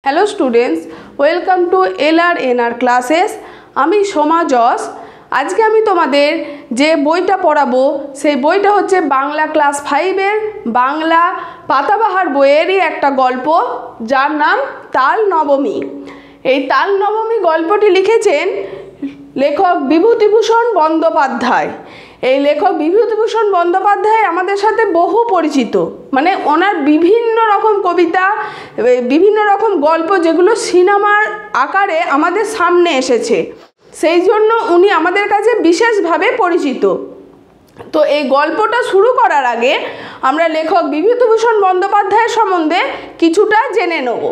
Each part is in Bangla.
Hello students, welcome to LRNR classes. আমি সোমা জস। আজকে আমি তোমাদের যে বইটা পড়াবো সেই বইটা হচ্ছে বাংলা ক্লাস 5-এর বাংলা পাতাবাহার বইয়েরই একটা গল্প, যার নাম তাল নবমী। এই তাল নবমী গল্পটি লিখেছেন লেখক বিভূতিভূষণ বন্দ্যোপাধ্যায়। এই লেখক বিভূতিভূষণ বন্দ্যোপাধ্যায় আমাদের সাথে বহু পরিচিত, মানে ওনার বিভিন্ন রকম কবিতা, বিভিন্ন রকম গল্প যেগুলো সিনেমার আকারে আমাদের সামনে এসেছে, সেই জন্য উনি আমাদের কাছে বিশেষভাবে পরিচিত। তো এই গল্পটা শুরু করার আগে আমরা লেখক বিভূতিভূষণ বন্দ্যোপাধ্যায়ের সম্বন্ধে কিছুটা জেনে নেব।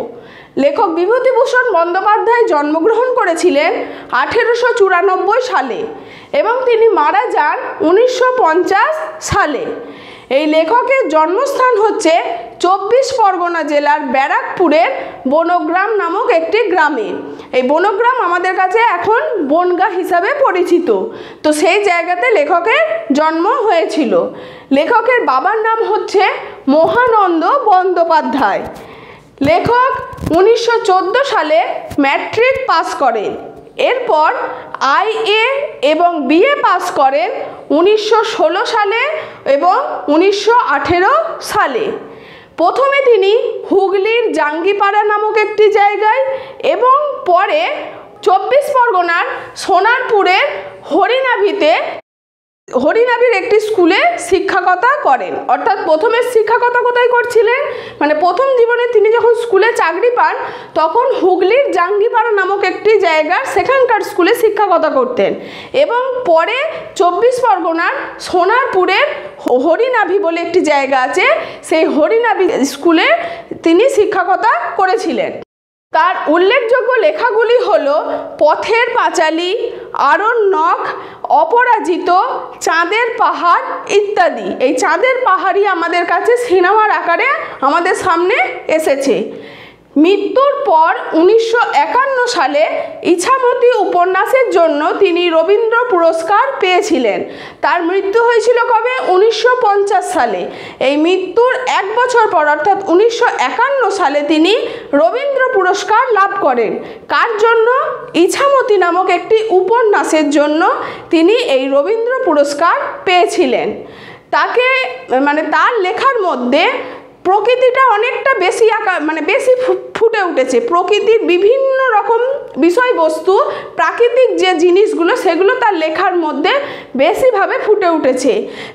লেখক বিভূতিভূষণ বন্দ্যোপাধ্যায় জন্মগ্রহণ করেছিলেন 1894 সালে এবং তিনি মারা যান 1950 সালে। এই লেখকের জন্মস্থান হচ্ছে 24 পরগনা জেলার ব্যারাকপুরের বনগ্রাম নামক একটি গ্রামে। এই বনগ্রাম আমাদের কাছে এখন বনগাঁ হিসাবে পরিচিত। তো সেই জায়গাতে লেখকের জন্ম হয়েছিল। লেখকের বাবার নাম হচ্ছে মহানন্দ বন্দ্যোপাধ্যায়। লেখক 1914 সালে ম্যাট্রিক পাস করেন। এরপর IA এবং BA পাস করেন 1916 সালে এবং 1918 সালে। প্রথমে তিনি হুগলির জাঙ্গিপাড়া নামক একটি জায়গায় এবং পরে 24 পরগনার সোনারপুরের হরিনাভির একটি স্কুলে শিক্ষকতা করেন। অর্থাৎ প্রথমে শিক্ষকতা কোথায় করছিলেন, মানে প্রথম জীবনে তিনি যখন স্কুলে চাকরি পান তখন হুগলির জাঙ্গিপাড়া নামক একটি জায়গার সেখানকার স্কুলে শিক্ষকতা করতেন এবং পরে 24 পরগনার সোনারপুরের হরিনাভি বলে একটি জায়গা আছে, সেই হরিনাভি স্কুলে তিনি শিক্ষকতা করেছিলেন। তার উল্লেখযোগ্য লেখাগুলি হলো পথের পাঁচালী, আরণ্যক, অপরাজিত, চাঁদের পাহাড় ইত্যাদি। এই চাঁদের পাহাড়ই আমাদের কাছে সিনেমার আকারে আমাদের সামনে এসেছে। মৃত্যুর পর 1951 সালে ইছামতি উপন্যাসের জন্য তিনি রবীন্দ্র পুরস্কার পেয়েছিলেন। তার মৃত্যু হয়েছিল কবে? 1950 সালে। এই মৃত্যুর 1 বছর পর অর্থাৎ 1951 সালে তিনি রবীন্দ্র পুরস্কার লাভ করেন। কার জন্য? ইছামতি নামক একটি উপন্যাসের জন্য তিনি এই রবীন্দ্র পুরস্কার পেয়েছিলেন। তাকে তার লেখার মধ্যে প্রকৃতিটা অনেকটা বেশি ফুটে উঠেছে। প্রকৃতির বিভিন্ন রকম বিষয়বস্তু, প্রাকৃতিক যে জিনিসগুলো সেগুলো তার লেখার মধ্যে বেশিভাবে ফুটে উঠেছে।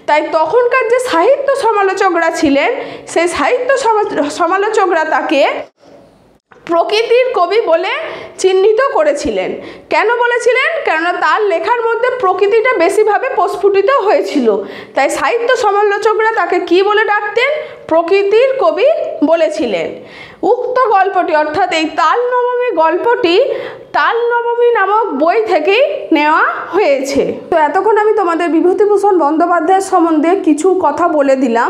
তাই তখনকার যে সাহিত্য সমালোচকরা ছিলেন সেই সাহিত্য সমালোচকরা তাকে প্রকৃতির কবি বলে চিহ্নিত করেছিলেন। কেন বলেছিলেন? কেননা তার লেখার মধ্যে প্রকৃতিটা বেশিভাবে প্রস্ফুটিত হয়েছিল। তাই সাহিত্য সমালোচকরা তাকে কি বলে ডাকতেন? প্রকৃতির কবি বলেছিলেন। উক্ত গল্পটি অর্থাৎ এই তাল নবমী গল্পটি তাল নবমী নামক বই থেকেই নেওয়া হয়েছে। তো এতক্ষণ আমি তোমাদের বিভূতিভূষণ বন্দ্যোপাধ্যায়ের সম্বন্ধে কিছু কথা বলে দিলাম।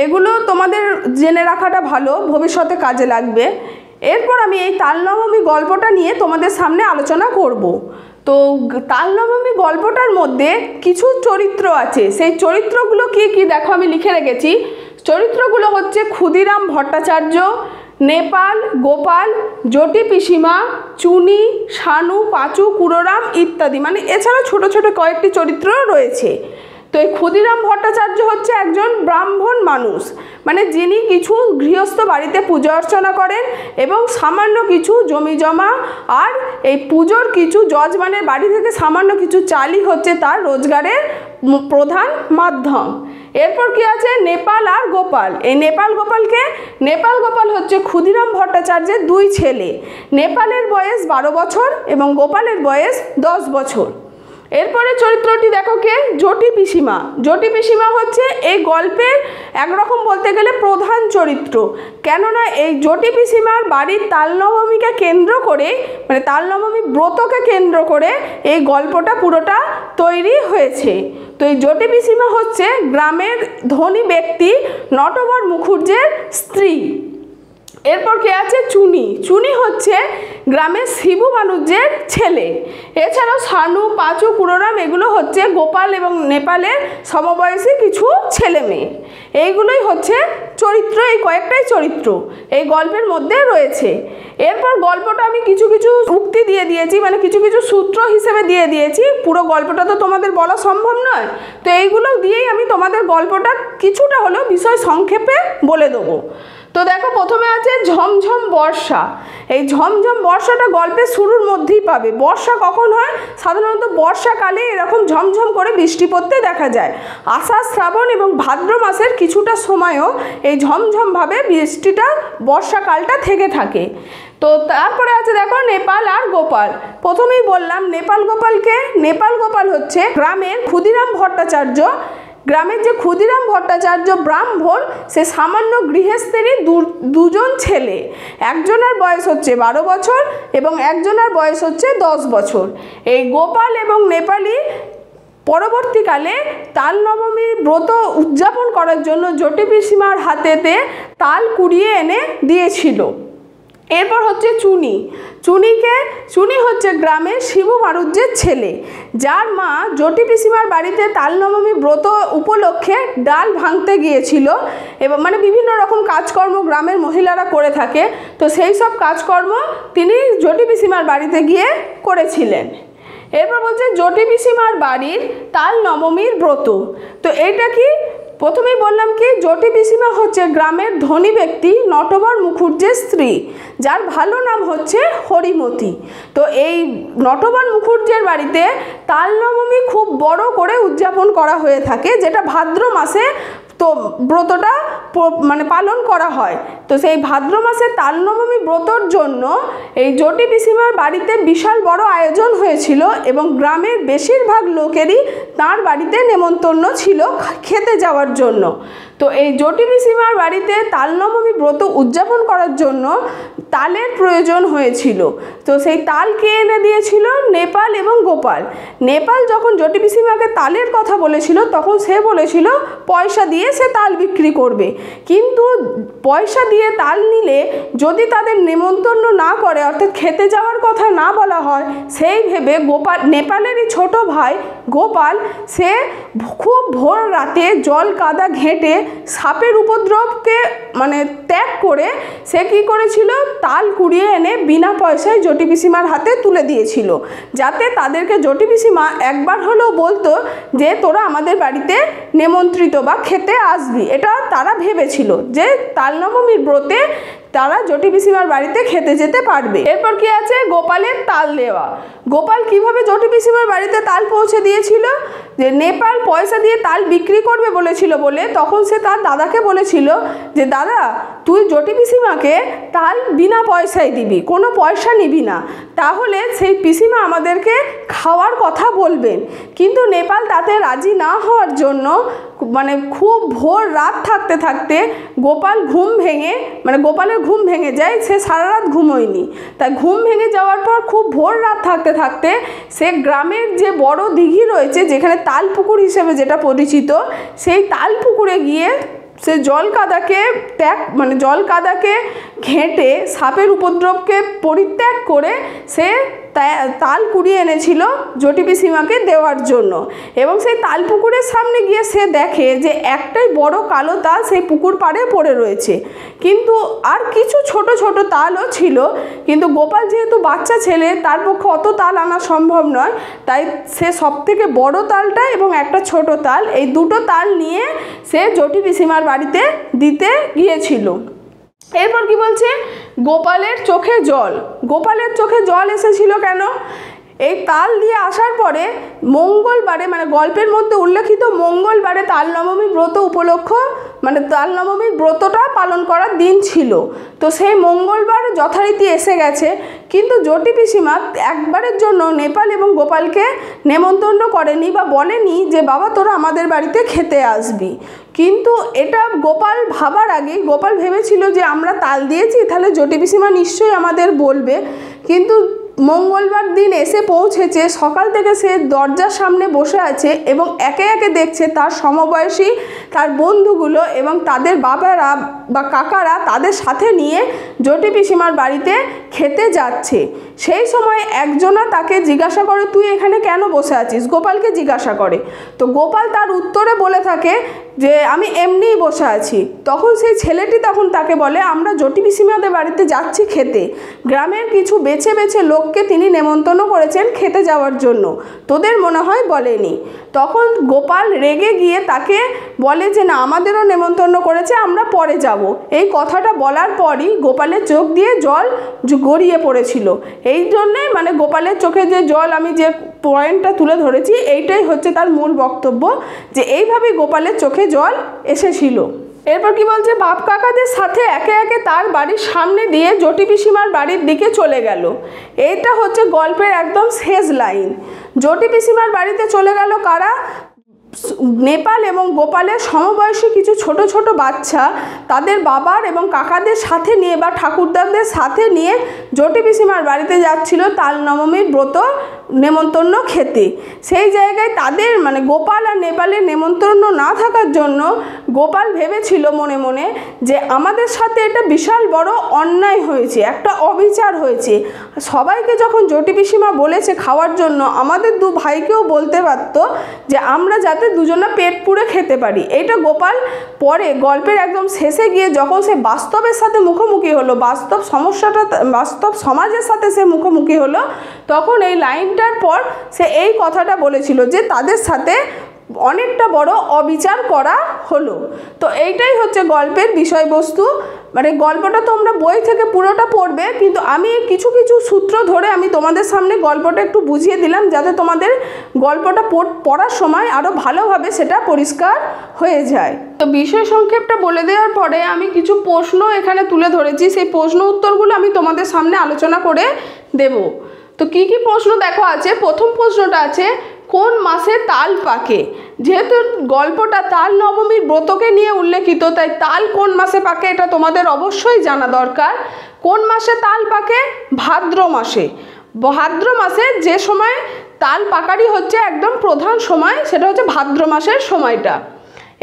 এগুলো তোমাদের জেনে রাখাটা ভালো, ভবিষ্যতে কাজে লাগবে। এরপর আমি এই তাল নবমী গল্পটা নিয়ে তোমাদের সামনে আলোচনা করব। তো তাল নবমী গল্পটার মধ্যে কিছু চরিত্র আছে। সেই চরিত্রগুলো কি কি দেখো, আমি লিখে রেখেছি। চরিত্রগুলো হচ্ছে ক্ষুদিরাম ভট্টাচার্য, নেপাল, গোপাল, জটি পিসিমা, চুনি, শানু, পাঁচু, কুড়োরাম ইত্যাদি। এছাড়া ছোট ছোট কয়েকটি চরিত্র রয়েছে। তো এই ক্ষুদিরাম ভট্টাচার্য হচ্ছে একজন ব্রাহ্মণ মানুষ, যিনি কিছু গৃহস্থ বাড়িতে পূজা অর্চনা করেন এবং সামান্য কিছু জমি জমা আর এই পুজোর কিছু যজমানের বাড়ি থেকে সামান্য কিছু চালই হচ্ছে তার রোজগারের প্রধান মাধ্যম। এরপর কি আছে? নেপাল আর গোপাল। এই নেপাল গোপাল হচ্ছে ক্ষুদিরাম ভট্টাচার্যের 2 ছেলে। নেপালের বয়স 12 বছর এবং গোপালের বয়স 10 বছর। এরপরে চরিত্রটি দেখো কে? জটি পিসিমা। জটি পিসিমা হচ্ছে এই গল্পের একরকম বলতে গেলে প্রধান চরিত্র। কেননা এই জটি পিসিমার বাড়ির তাল নবমীকে কেন্দ্র করে, তাল নবমী ব্রতকে কেন্দ্র করে এই গল্পটা পুরোটা তৈরি হয়েছে। তো এই জটি পিসিমা হচ্ছে গ্রামের ধনী ব্যক্তি নটবর মুখুজ্জের স্ত্রী। এরপর কে আছে? চুনি। চুনি হচ্ছে গ্রামের শিবু বানুজ্যের ছেলে। এছাড়াও শানু, পাঁচু, কুড়োরাম এগুলো হচ্ছে গোপাল এবং নেপালের সমবয়সী কিছু ছেলে মেয়ে। এইগুলোই হচ্ছে চরিত্র, এই কয়েকটাই চরিত্র এই গল্পের মধ্যে রয়েছে। এরপর গল্পটা আমি কিছু কিছু উক্তি দিয়ে দিয়েছি, মানে কিছু কিছু সূত্র হিসেবে দিয়ে দিয়েছি, পুরো গল্পটা তো তোমাদের বলা সম্ভব নয়, তো এইগুলো দিয়েই আমি তোমাদের গল্পটা কিছুটা হলেও বিষয় সংক্ষেপে বলে দেবো। তো দেখো, প্রথমে আছে ঝমঝম বর্ষা। এই ঝমঝম বর্ষাটা গল্পের শুরুর মধ্যেই পাবে। বর্ষা কখন হয়? সাধারণত বর্ষাকালে এরকম ঝমঝম করে বৃষ্টি পড়তে দেখা যায়। আষাঢ়, শ্রাবণ এবং ভাদ্র মাসের কিছুটা সময়ও এই ঝমঝমভাবে বৃষ্টিটা বর্ষাকালটা থেকে থাকে। তো তারপরে আছে দেখো নেপাল আর গোপাল। প্রথমেই বললাম নেপাল গোপালকে। নেপাল গোপাল হচ্ছে গ্রামের ক্ষুদিরাম ভট্টাচার্য। গ্রামের যে ক্ষুদিরাম ভট্টাচার্য ব্রাহ্মণ, সে সামান্য গৃহস্থেরই দুজন ছেলে। একজনের বয়স হচ্ছে 12 বছর এবং একজনের বয়স হচ্ছে 10 বছর। এই গোপাল এবং নেপালি পরবর্তীকালে তাল নবমীর ব্রত উদযাপন করার জন্য জটি পিসিমার হাতেতে তাল কুড়িয়ে এনে দিয়েছিল। এরপর হচ্ছে চুনি। চুনি হচ্ছে গ্রামের শিবু মারুজ্যের ছেলে, যার মা জটি পিসিমার বাড়িতে তাল নবমী ব্রত উপলক্ষে ডাল ভাঙতে গিয়েছিল এবং মানে বিভিন্ন রকম কাজকর্ম গ্রামের মহিলারা করে থাকে, তো সেই সব কাজকর্ম তিনি জটি পিসিমার বাড়িতে গিয়ে করেছিলেন। এরপর বলছে জটি পিসিমার বাড়ির তাল নবমীর ব্রত। তো এইটা কি? প্রথমেই বললাম কি, জটি পিসিমা হচ্ছে গ্রামের ধনী ব্যক্তি নটবর মুখুজ্জের স্ত্রী, যার ভালো নাম হচ্ছে হরিমতি। তো এই নটবর মুখুজ্জের বাড়িতে তাল নবমী খুব বড় করে উদযাপন করা হয়ে থাকে, যেটা ভাদ্র মাসে তো ব্রতটা মানে পালন করা হয়। তো সেই ভাদ্র মাসে তাল নবমী ব্রতর জন্য এই জটি পিসিমার বাড়িতে বিশাল বড় আয়োজন হয়েছিল এবং গ্রামের বেশিরভাগ লোকেরই তার বাড়িতে নেমন্তন্ন ছিল খেতে যাওয়ার জন্য। তো এই জটি পিসিমার বাড়িতে তাল নবমী ব্রত উদযাপন করার জন্য তালের প্রয়োজন হয়েছিল। তো সেই তাল কে এনে দিয়েছিল? নেপাল এবং গোপাল। নেপাল যখন জটি পিসিমাকে তালের কথা বলেছিল, তখন সে বলেছিল পয়সা দিয়ে সে তাল বিক্রি করবে, কিন্তু পয়সা দিয়ে তাল নিলে যদি তাদের নেমন্তন্ন না করে, অর্থাৎ খেতে যাওয়ার কথা না বলা হয়, সেই ভেবে নেপালেরই ছোট ভাই গোপাল সে খুব ভোর রাতে জল কাদা ঘেঁটে সাপের উপদ্রবকে মানে ত্যাগ করে সে কী করেছিল? তাল কুড়িয়ে এনে বিনা পয়সায় জটি পিসিমার হাতে তুলে দিয়েছিল, যাতে তাদেরকে জটি পিসিমা একবার হলেও বলতো যে তোরা আমাদের বাড়িতে নেমন্ত্রিত বা খেতে আসবি। এটা তারা ভেবেছিল যে তাল নবমীর ব্রতে তারা জটি পিসিমার বাড়িতে খেতে যেতে পারবে। এরপর কি আছে? গোপালের তাল দেওয়া। গোপাল কিভাবে জটি পিসিমার বাড়িতে তাল পৌঁছে দিয়েছিল? যে নেপাল পয়সা দিয়ে তাল বিক্রি করবে বলেছিল বলে তখন সে তার দাদাকে বলেছিল যে দাদা, তুই জটি পিসিমাকে তাল বিনা পয়সায় দিবি, কোনো পয়সা নিবি না, তাহলে সেই পিসিমা আমাদেরকে খাওয়ার কথা বলবেন। কিন্তু নেপাল তাতে রাজি না হওয়ার জন্য মানে খুব ভোর রাত থাকতে থাকতে গোপালের ঘুম ভেঙে যায়। সে সারা রাত ঘুমোয়নি, তাই ঘুম ভেঙে যাওয়ার পর খুব ভোর রাত থাকতে থাকতে সে গ্রামের যে বড় দিঘি রয়েছে, যেখানে তাল পুকুর হিসেবে যেটা পরিচিত, সেই তাল পুকুরে গিয়ে সে জল কাদাকে ঘেঁটে সাপের উপদ্রবকে পরিত্যাগ করে সে তাল কুড়িয়ে এনেছিল জটি পিসিমাকে দেওয়ার জন্য। এবং সেই তাল পুকুরের সামনে গিয়ে সে দেখে যে একটাই বড় কালো তাল সেই পুকুর পাড়ে পড়ে রয়েছে, কিন্তু আর কিছু ছোট ছোট তালও ছিল, কিন্তু গোপাল যেহেতু বাচ্চা ছেলে তার পক্ষে অত তাল আনা সম্ভব নয়, তাই সে সবথেকে বড় তালটা এবং একটা ছোট তাল, এই দুটো তাল নিয়ে সে জটি পিসিমার বাড়িতে দিতে গিয়েছিল। এরপর কি বলছে? গোপালের চোখে জল। গোপালের চোখে জল এসেছিল কেন? এই তাল দিয়ে আসার পরে মঙ্গলবারে, মানে গল্পের মধ্যে উল্লেখিত মঙ্গলবারে তাল নবমী ব্রত উপলক্ষ, মানে তাল নবমীর ব্রতটা পালন করার দিন ছিল। তো সেই মঙ্গলবার যথারীতি এসে গেছে, কিন্তু জটি পিসিমা একবারের জন্য নেপাল এবং গোপালকে নেমন্তন্ন করেনি বা বলেনি যে বাবা তোরা আমাদের বাড়িতে খেতে আসবি। কিন্তু এটা গোপাল ভাবার আগেই গোপাল ভেবেছিল যে আমরা তাল দিয়েছি, তাহলে জটি পিসিমা নিশ্চয়ই আমাদের বলবে। কিন্তু মঙ্গলবার দিন এসে পৌঁছেছে, সকাল থেকে সে দরজার সামনে বসে আছে এবং একে একে দেখছে তার সমবয়সী তার বন্ধুগুলো এবং তাদের বাবারা বা কাকারা তাদের সাথে নিয়ে জটি পিসিমার বাড়িতে খেতে যাচ্ছে। সেই সময় একজনা তাকে জিজ্ঞাসা করে, তুই এখানে কেন বসে আছিস? গোপালকে জিজ্ঞাসা করে। তো গোপাল তার উত্তরে বলে থাকে যে আমি এমনিই বসে আছি। তখন সেই ছেলেটি তখন তাকে বলে, আমরা জটি পিসিমাদের বাড়িতে যাচ্ছি খেতে। গ্রামের কিছু বেছে বেছে লোককে তিনি নেমন্তন্ন করেছেন খেতে যাওয়ার জন্য, তোদের মনে হয় বলেনি। তখন গোপাল রেগে গিয়ে তাকে বলে যে না, আমাদেরও নেমন্তন্ন করেছে, আমরা পরে যাব। এই কথাটা বলার পরই গোপালের চোখ দিয়ে জল গড়িয়ে পড়েছিল। এই জন্যে মানে গোপালের চোখে যে জল, আমি যে পয়েন্টটা তুলে ধরেছি এইটাই হচ্ছে তার মূল বক্তব্য, যে এইভাবেই গোপালের চোখে জল এসেছিল। এরপর কি বলছে, বাপ কাকাদের সাথে একে একে তার বাড়ির সামনে দিয়ে জটি পিসিমার বাড়ির দিকে চলে গেল। এইটা হচ্ছে গল্পের একদম শেষ লাইন। জটি পিসিমার বাড়িতে চলে গেল কারা? নেপাল এবং গোপালের সমবয়সী কিছু ছোট ছোট বাচ্চা তাদের বাবার এবং কাকাদের সাথে নিয়ে বা ঠাকুরদাদের সাথে নিয়ে জটি পিসিমার বাড়িতে যাচ্ছিল তাল নবমীর ব্রত নেমন্তন্ন খেতে। সেই জায়গায় তাদের মানে গোপাল আর নেপালের নেমন্তন্ন না থাকার জন্য গোপাল ভেবেছিল মনে মনে যে আমাদের সাথে এটা বিশাল বড় অন্যায় হয়েছে, একটা অবিচার হয়েছে। সবাইকে যখন জটি পিসিমা বলেছে খাওয়ার জন্য, আমাদের দু ভাইকেও বলতে পারত যে আমরা যাতে দুজনে পেট পুড়ে খেতে পারি। এইটা গোপাল পরে গল্পের একদম শেষে গিয়ে যখন সে বাস্তবের সাথে মুখোমুখি হলো, বাস্তব সমস্যাটা, বাস্তব সমাজের সাথে সে মুখোমুখি হলো, তখন এই লাইনটার পর সে এই কথাটা বলেছিল যে তাদের সাথে অনেকটা বড় অবিচার করা হলো। তো এইটাই হচ্ছে গল্পের বিষয়বস্তু। মানে গল্পটা তোমরা বই থেকে পুরোটা পড়বে, কিন্তু আমি কিছু কিছু সূত্র ধরে আমি তোমাদের সামনে গল্পটা একটু বুঝিয়ে দিলাম যাতে তোমাদের গল্পটা পড়ার সময় আরও ভালোভাবে সেটা পরিষ্কার হয়ে যায়। তো বিষয় সংক্ষেপটা বলে দেওয়ার পরে আমি কিছু প্রশ্ন এখানে তুলে ধরেছি, সেই প্রশ্ন উত্তরগুলো আমি তোমাদের সামনে আলোচনা করে দেব। তো কি কি প্রশ্ন দেখো আছে। প্রথম প্রশ্নটা আছে, কোন মাসে তাল পাকে? যেহেতু গল্পটা তাল নবমীর ব্রতকে নিয়ে উল্লেখিত, তাই তাল কোন মাসে পাকে এটা তোমাদের অবশ্যই জানা দরকার। কোন মাসে তাল পাকে? ভাদ্র মাসে। ভাদ্র মাসে যে সময় তাল পাকারই হচ্ছে একদম প্রধান সময়, সেটা হচ্ছে ভাদ্র মাসের সময়টা।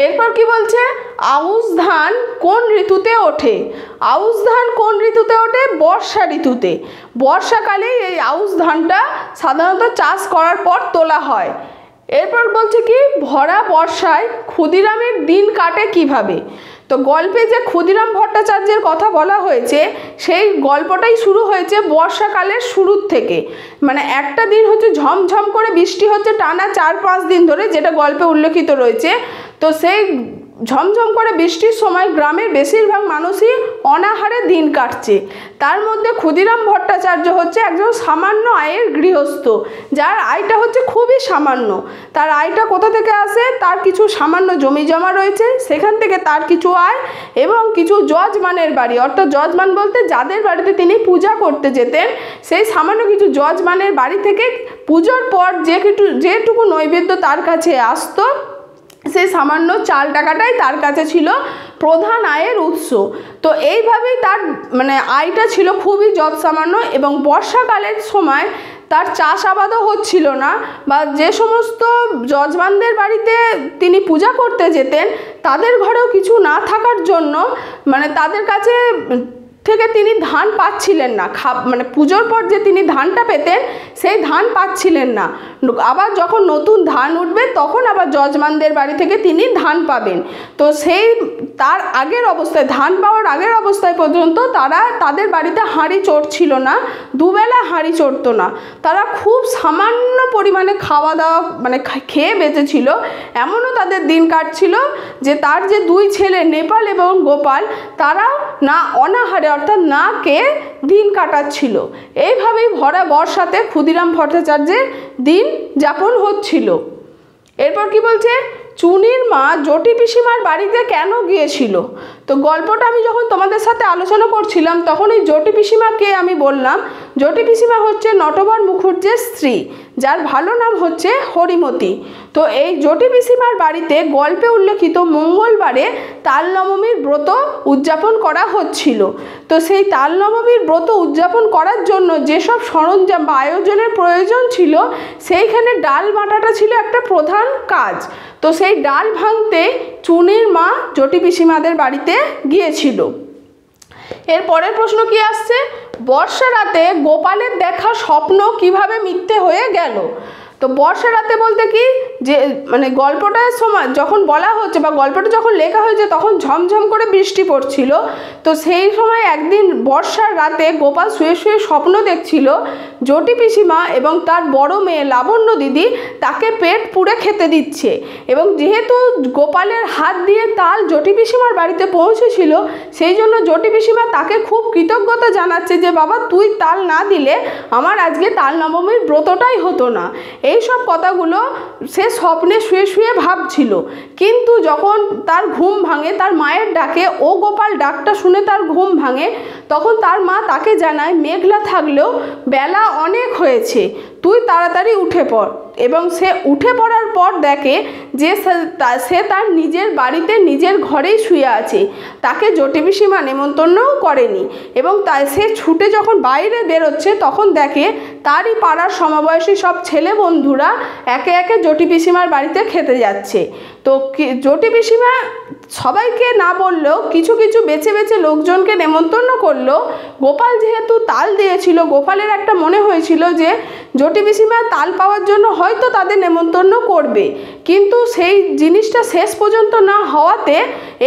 এরপর কি বলছে, আউশ ধান কোন ঋতুতে ওঠে? আউশ ধান কোন ঋতুতে ওঠে? বর্ষা ঋতুতে। বর্ষাকালেই এই আউশ ধানটা সাধারণত চাষ করার পর তোলা হয়। এরপর বলছে কি, ভরা বর্ষায় ক্ষুদিরামের দিন কাটে কিভাবে? তো গল্পে যে ক্ষুদিরাম ভট্টাচার্যের কথা বলা হয়েছে, সেই গল্পটাই শুরু হয়েছে বর্ষাকালের শুরুর থেকে। মানে একটা দিন হচ্ছে ঝমঝম করে বৃষ্টি হচ্ছে টানা 4-5 দিন ধরে, যেটা গল্পে উল্লেখিত রয়েছে। তো সেই ঝমঝম করে বৃষ্টির সময় গ্রামের বেশিরভাগ মানুষই অনাহারে দিন কাটছে। তার মধ্যে ক্ষুদিরাম ভট্টাচার্য হচ্ছে একজন সামান্য আয়ের গৃহস্থ, যার আয়টা হচ্ছে খুবই সামান্য। তার আয়টা কোথা থেকে আসে? তার কিছু সামান্য জমি জমা রয়েছে, সেখান থেকে তার কিছু আয় এবং কিছু যজমানের বাড়ি, অর্থাৎ যজমান বলতে যাদের বাড়িতে তিনি পূজা করতে যেতেন, সেই সামান্য কিছু যজমানের বাড়ি থেকে পুজোর পর যেটুকু নৈবেদ্য তার কাছে আসতো, সেই সামান্য চাল টাকাটাই তার কাছে ছিল প্রধান আয়ের উৎস। তো এইভাবেই তার মানে আয়টা ছিল খুবই যৎসামান্য। এবং বর্ষাকালের সময় তার চাষাবাদও হচ্ছিল না, বা যে সমস্ত যজমানদের বাড়িতে তিনি পূজা করতে যেতেন তাদের ঘরেও কিছু না থাকার জন্য মানে তাদের কাছে থেকে তিনি ধান পাচ্ছিলেন না। মানে পুজোর পর যে তিনি ধানটা পেতেন সেই ধান পাচ্ছিলেন না। আবার যখন নতুন ধান উঠবে তখন আবার যজমানদের বাড়ি থেকে তিনি ধান পাবেন। তো সেই তার আগের অবস্থায়, ধান পাওয়ার আগের অবস্থায় পর্যন্ত তাদের বাড়িতে হাঁড়ি চড়ছিল না, দুবেলা হাঁড়ি চড়তো না। তারা খুব সামান্য পরিমাণে খাওয়া দাওয়া মানে খেয়ে বেঁচেছিল। এমনও তাদের দিন কাটছিল যে তার যে দুই ছেলে নেপাল এবং গোপাল, তারাও না অনাহারে অর্থাৎ না খেয়ে দিন কাটাচ্ছিল। এইভাবেই ভরা বর্ষাতে ক্ষুদিরাম ভট্টাচার্যের দিন যাপন হচ্ছিল। এরপর কি বলছে, চুনির মা জটি পিসিমার বাড়িতে কেন গিয়েছিল? তো গল্পটা আমি যখন তোমাদের সাথে আলোচনা করছিলাম তখন এই জটি পিসিমাকে আমি বললাম, জটি পিসিমা হচ্ছে নটবর মুখুজ্জের স্ত্রী। যার ভালো নাম হচ্ছে হরিমতি। তো এই জটি পিসিমার বাড়িতে গল্পে উল্লেখিত মঙ্গলবারে তাল নবমীর ব্রত উদযাপন করা হচ্ছিল। তো সেই তাল নবমীর ব্রত উদযাপন করার জন্য যেসব সরঞ্জাম বা আয়োজনের প্রয়োজন ছিল, সেইখানে ডাল বাটাটা ছিল একটা প্রধান কাজ। তো সেই ডাল ভাঙতে চুনির মা জটি পিসিমাদের বাড়িতে গিয়েছিল। এর পরের প্রশ্ন কি আসছে, বর্ষা রাতে গোপালের দেখা স্বপ্ন কিভাবে মিথ্যে হয়ে গেল? তো বর্ষা রাতে বলতে কি, যে মানে গল্পটার সময় যখন বলা হচ্ছে বা গল্পটা যখন লেখা হয়েছে তখন ঝমঝম করে বৃষ্টি পড়ছিল। তো সেই সময় একদিন বর্ষার রাতে গোপাল শুয়ে শুয়ে স্বপ্ন দেখছিল জটি পিসিমা এবং তার বড় মেয়ে লাবণ্য দিদি তাকে পেট পুড়ে খেতে দিচ্ছে। এবং যেহেতু গোপালের হাত দিয়ে তাল জটি পিসিমার বাড়িতে পৌঁছেছিল, সেই জন্য জটি পিসিমা তাকে খুব কৃতজ্ঞতা জানাচ্ছে যে বাবা তুই তাল না দিলে আমার আজকে তাল নবমীর ব্রতটাই হতো না। এই সব কথাগুলো সে স্বপ্নে শুয়ে শুয়ে ভাবছিল। কিন্তু যখন তার ঘুম ভাঙে, তার মায়ের ডাকে ও গোপাল ডাকটা শুনে তার ঘুম ভাঙে, তখন তার মা তাকে জানায় মেঘলা থাকলেও বেলা অনেক হয়েছে, তুই তাড়াতাড়ি উঠে পড়। এবং সে উঠে পড়ার পর দেখে যে সে তার নিজের বাড়িতে নিজের ঘরেই শুয়ে আছে, তাকে জটি পিসিমা নেমন্তন্নও করেনি। এবং সে ছুটে যখন বাইরে বেরোচ্ছে তখন দেখে তারই পাড়ার সমবয়সী সব ছেলে বন্ধুরা একে একে জটি পিসিমার বাড়িতে খেতে যাচ্ছে। তো জটি পিসিমা সবাইকে না বললেও কিছু কিছু বেছে বেছে লোকজনকে নেমন্তন্ন করলো। গোপাল যেহেতু তাল দিয়েছিল, গোপালের একটা মনে হয়েছিল যে জটি পিসিমা তাল পাওয়ার জন্য হয়তো তাদের নেমন্তন্ন করবে, কিন্তু সেই জিনিসটা শেষ পর্যন্ত না হওয়াতে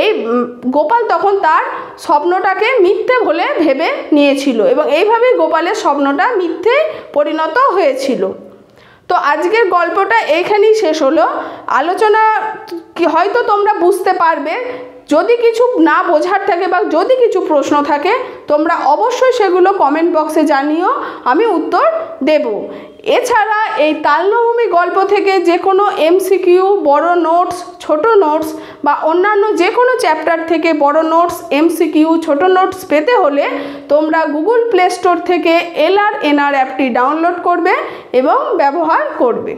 এই গোপাল তখন তার স্বপ্নটাকে মিথ্যে বলে ভেবে নিয়েছিল এবং এইভাবেই গোপালের স্বপ্নটা মিথ্যে পরিণত হয়েছিল। তো আজকের গল্পটা এইখানেই শেষ হলো। আলোচনা হয়তো তোমরা বুঝতে পারবে। যদি কিছু না বোঝার থাকে বা যদি কিছু প্রশ্ন থাকে তোমরা অবশ্যই সেগুলো কমেন্ট বক্সে জানিও, আমি উত্তর দেব। এছাড়া এই তাল নবমী গল্প থেকে যে কোনো এমসিকিউ, বড় নোটস, ছোট নোটস বা অন্যান্য যে কোনো চ্যাপ্টার থেকে বড় নোটস, এমসিকিউ, ছোট নোটস পেতে হলে তোমরা গুগল প্লে স্টোর থেকে LRNR অ্যাপটি ডাউনলোড করবে এবং ব্যবহার করবে।